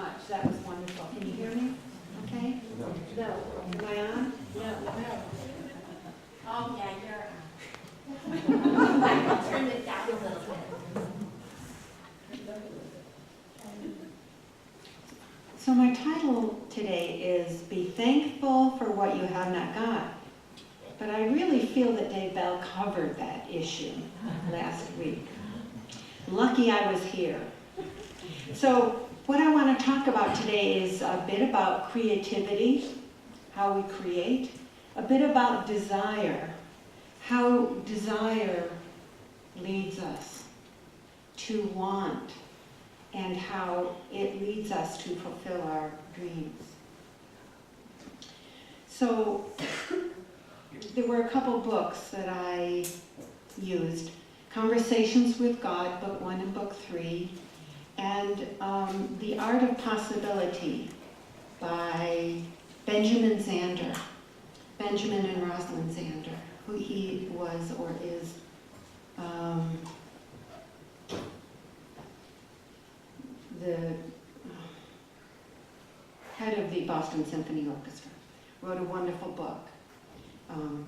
much. That was wonderful. Can you hear me? Okay? No. Am I on? No. Oh, yeah, you're on. I'll turn it down a little bit. So my title today is Be Thankful for What You Have Not Got. But I really feel that Dave Bell covered that issue last week. Lucky I was here. So what I want to talk about today is a bit about creativity, how we create, a bit about desire, how desire leads us to want, and how it leads us to fulfill our dreams. So there were a couple books that I used. Conversations with God, book 1 and book 3, and The Art of Possibility by Benjamin Zander, Benjamin and Rosalind Zander, who he was or is the head of the Boston Symphony Orchestra. Wrote a wonderful book,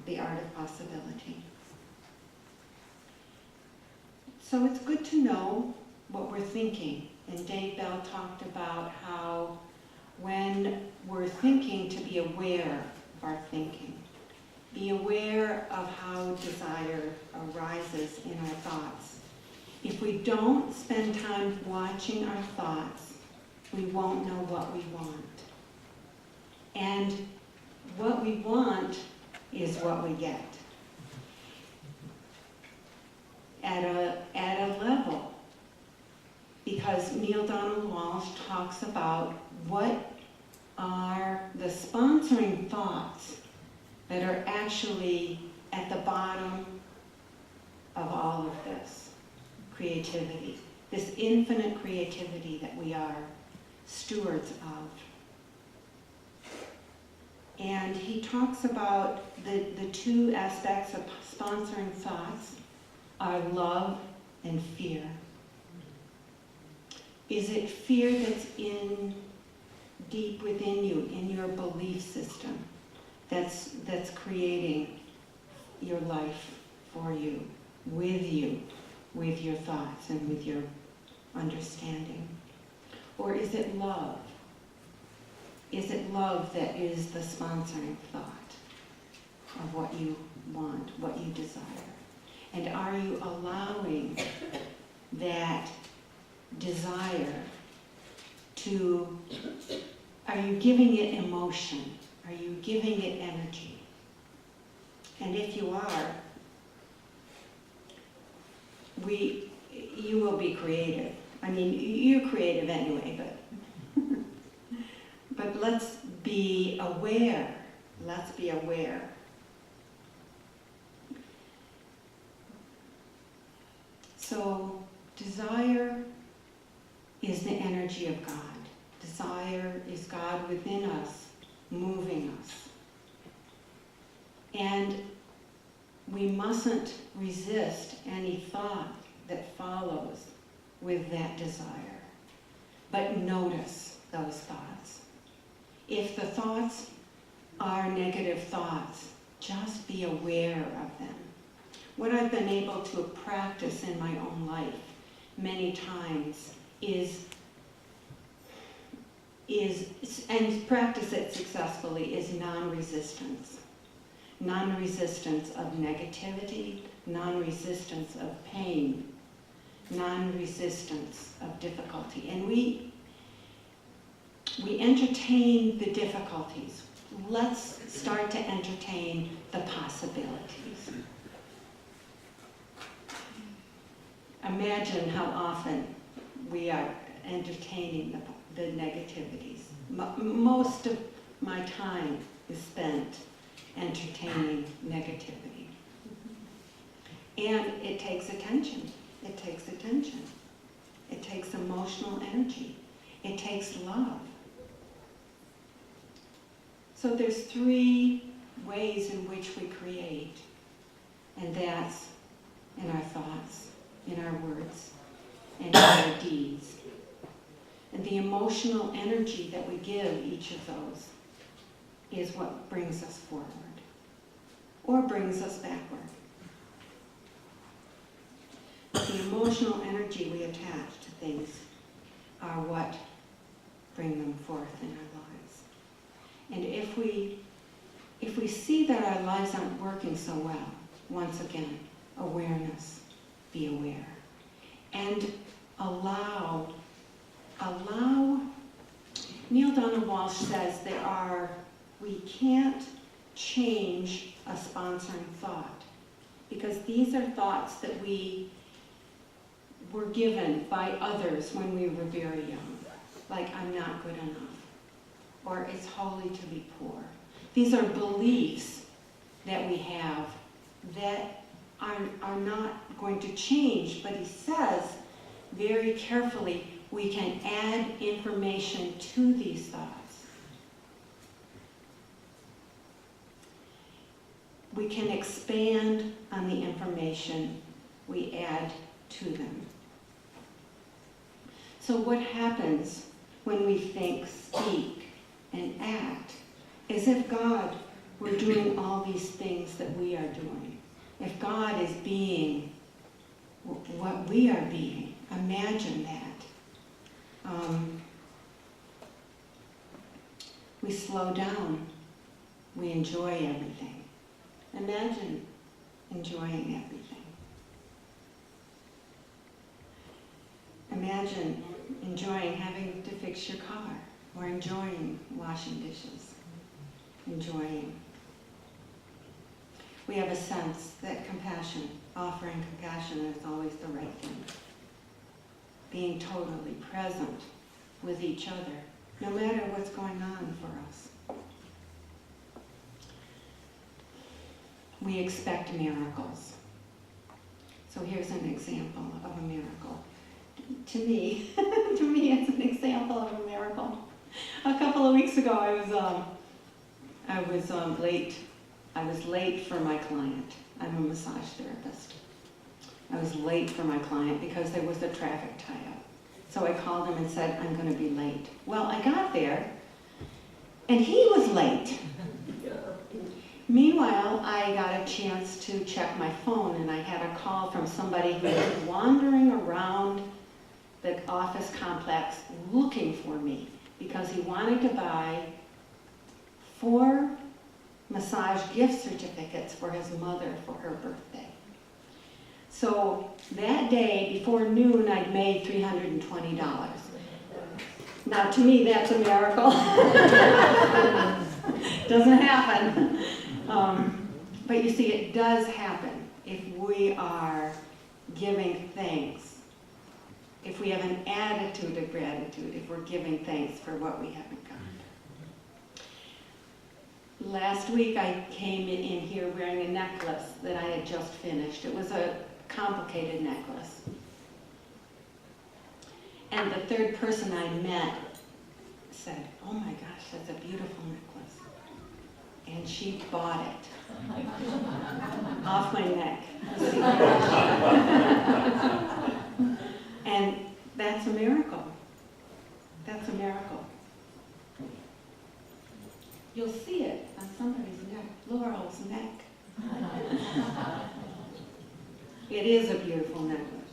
The Art of Possibility. So it's good to know what we're thinking. And Dave Bell talked about how when we're thinking, to be aware of our thinking. Be aware of how desire arises in our thoughts. If we don't spend time watching our thoughts, we won't know what we want. And what we want is what we get. At a level, because Neale Donald Walsh talks about what are the sponsoring thoughts that are actually at the bottom of all of this creativity, this infinite creativity that we are stewards of. And he talks about the two aspects of sponsoring thoughts are love and fear. Is it fear that's in deep within you, in your belief system, that's creating your life for you, with your thoughts and with your understanding? Or is it love? Is it love that is the sponsoring thought of what you want, what you desire? And are you allowing that desire to, are you giving it emotion? Are you giving it energy? And if you are, you will be creative. I mean, you're creative anyway, but let's be aware. Let's be aware. So desire is the energy of God. Desire is God within us, moving us. And we mustn't resist any thought that follows with that desire, but notice those thoughts. If the thoughts are negative thoughts, just be aware of them. What I've been able to practice in my own life many times is and practice it successfully, is non-resistance. Non-resistance of negativity, non-resistance of pain, non-resistance of difficulty. And we entertain the difficulties. Let's start to entertain the possibilities. Imagine how often we are entertaining the negativities. Most of my time is spent entertaining negativity. And it takes attention. It takes attention. It takes emotional energy. It takes love. So there's 3 ways in which we create, and that's in our thoughts, in our words, and in our deeds. And the emotional energy that we give each of those is what brings us forward or brings us backward. The emotional energy we attach to things are what bring them forth in our lives. And if we see that our lives aren't working so well, once again, awareness, be aware. And allow, Neil Donald Walsh says we can't change a sponsoring thought, because these are thoughts that we were given by others when we were very young, like I'm not good enough, or it's holy to be poor. These are beliefs that we have that are not going to change, but he says very carefully we can add information to these thoughts. We can expand on the information we add to them. So what happens when we think, speak, and act as if God were doing all these things that we are doing? If God is being what we are being, imagine that. We slow down. We enjoy everything. Imagine enjoying everything. Imagine enjoying having to fix your car, or enjoying washing dishes, enjoying. We have a sense that offering compassion is always the right thing. Being totally present with each other, no matter what's going on for us. We expect miracles. So here's an example of a miracle. To me, it's an example of a miracle. A couple of weeks ago, I was late. I was late for my client. I'm a massage therapist. I was late for my client because there was a traffic tie-up. So I called him and said, I'm going to be late. Well, I got there, and he was late. Meanwhile, I got a chance to check my phone, and I had a call from somebody who was wandering around the office complex looking for me because he wanted to buy 4 massage gift certificates for his mother for her birthday. So that day, before noon, I'd made $320. Now, to me, that's a miracle. Doesn't happen. But you see, it does happen if we are giving thanks, if we have an attitude of gratitude, if we're giving thanks for what we haven't got. Last week, I came in here wearing a necklace that I had just finished. It was a complicated necklace. And the third person I met said, oh my gosh, that's a beautiful necklace. And she bought it off my neck. And that's a miracle. That's a miracle. You'll see it on somebody's neck, Laurel's neck. It is a beautiful necklace.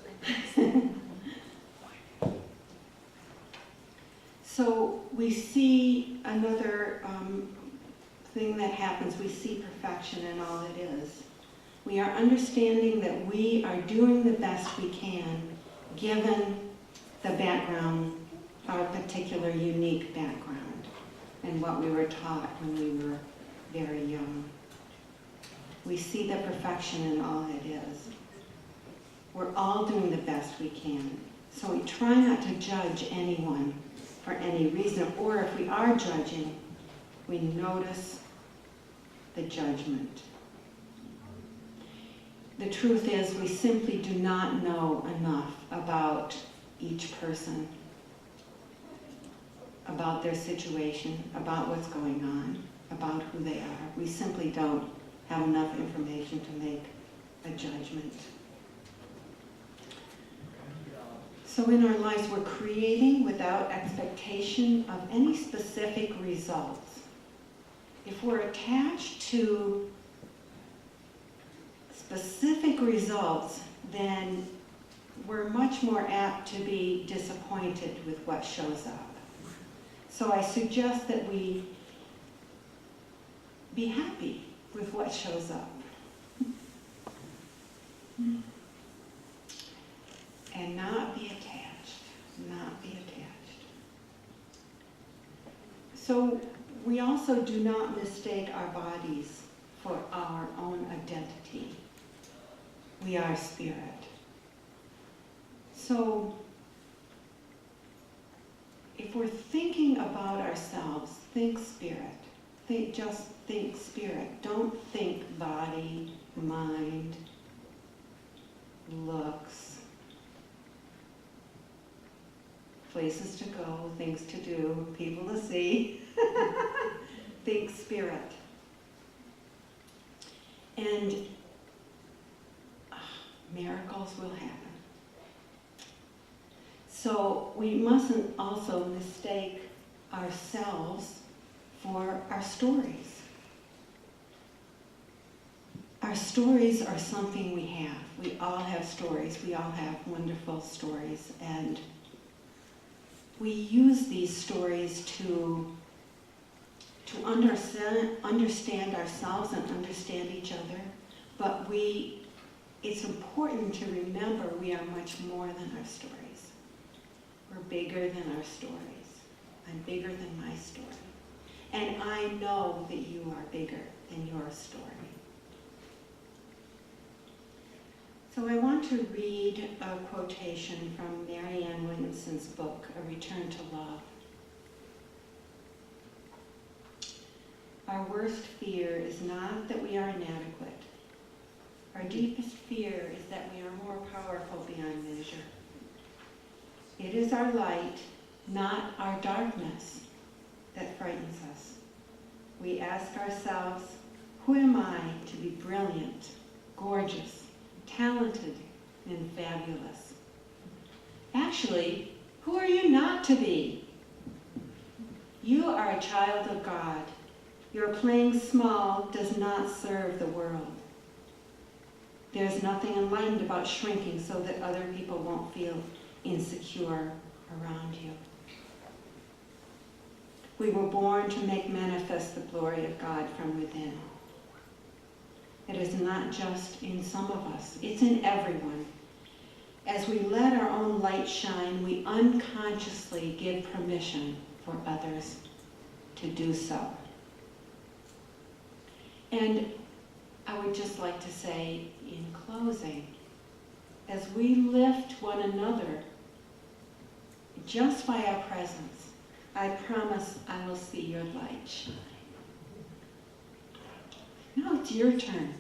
So we see another thing that happens. We see perfection in all it is. We are understanding that we are doing the best we can given the background, our particular unique background, and what we were taught when we were very young. We see the perfection in all it is. We're all doing the best we can. So we try not to judge anyone for any reason, or if we are judging, we notice the judgment. The truth is, we simply do not know enough about each person, about their situation, about what's going on, about who they are. We simply don't have enough information to make a judgment. So in our lives, we're creating without expectation of any specific results. If we're attached to specific results, then we're much more apt to be disappointed with what shows up. So I suggest that we be happy with what shows up. And not be attached, not be attached. So we also do not mistake our bodies for our own identity. We are spirit. So if we're thinking about ourselves, think spirit. Just think spirit. Don't think body, mind, looks, places to go, things to do, people to see. Think spirit. And miracles will happen. So we mustn't also mistake ourselves for our stories. Our stories are something we have. We all have stories. We all have wonderful stories. And we use these stories to understand ourselves and understand each other. But it's important to remember we are much more than our stories. We're bigger than our stories. I'm bigger than my story. And I know that you are bigger than your story. So I want to read a quotation from Marianne Williamson's book, A Return to Love. Our worst fear is not that we are inadequate. Our deepest fear is that we are more powerful beyond measure. It is our light, not our darkness, that frightens us. We ask ourselves, who am I to be brilliant, gorgeous, talented, and fabulous? Actually, who are you not to be? You are a child of God. Your playing small does not serve the world. There's nothing enlightened about shrinking so that other people won't feel insecure around you. We were born to make manifest the glory of God from within. It is not just in some of us, it's in everyone. As we let our own light shine, we unconsciously give permission for others to do so. And I would just like to say in closing, as we lift one another just by our presence, I promise I will see your light shine. Now it's your turn.